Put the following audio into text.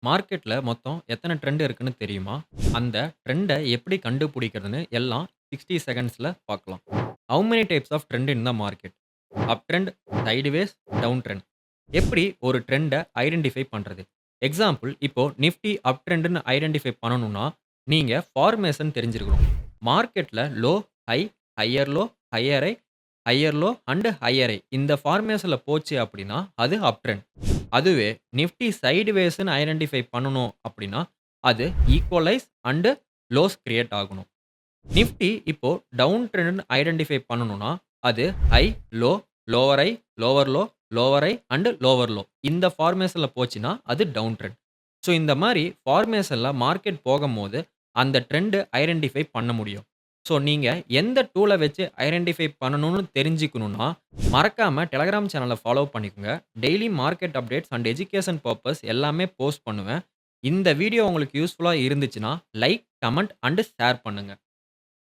மார்க்கெட்ல மொத்தம் எத்தன ட்ரெண்ட் இருக்குன்னு தெரியுமா? அந்த ட்ரெண்ட எப்படி கண்டுபிடிக்கிறதுன்னு எல்லாம் 60 செகண்ட்ஸ்ல பார்க்கலாம். How many types of trend in the market? Up trend, sideways, down trend. எப்படி ஒரு ட்ரெண்ட ஐடென்டிஃபை பண்றது? எக்ஸாம்பிள் இப்போ நிஃப்டி அப் ட்ரெண்ட்ன்னு ஐடென்டிஃபை பண்ணணும்னா, நீங்க ஃபார்மேஷன் தெரிஞ்சிருக்கணும். மார்க்கெட்ல low, high, higher low, higher high, higher low and higher high இந்த ஃபார்மேஷன்ல போச்சு அப்படின்னா, அது அப் ட்ரெண்ட். அதுவே நிஃப்டி சைட்வேஸ்ன்னு ஐடென்டிஃபை பண்ணணும் அப்படின்னா, அது ஈக்குவலைஸ் அண்ட் லோஸ் கிரியேட் ஆகணும். நிஃப்டி இப்போ டவுன் ட்ரெண்ட்ன்னு ஐடென்டிஃபை பண்ணணும்னா, அது high, low, lower high, lower low, lower high and lower low. இந்த ஃபார்மேஷன்ல போச்சுன்னா, அது டவுன் ட்ரெண்ட். ஸோ இந்த மாரி ஃபார்மேஷன்ல மார்க்கெட் போகும்போது, அந்த ட்ரெண்ட் ஐடென்டிஃபை பண்ண முடியும். ஸோ நீங்க எந்த டூல வச்சு ஐடென்டிஃபை பண்ணணும்னு தெரிஞ்சுக்கணும்னா, மறக்காம டெலகிராம் சேனல ஃபாலோ பண்ணிக்கோங்க. Daily market updates and education purpose எல்லாமே போஸ்ட் பண்ணுவேன். இந்த வீடியோ உங்களுக்கு யூஸ்ஃபுல்லா இருந்துச்சுன்னா, லைக், கமெண்ட் அண்ட் ஷேர் பண்ணுங்க.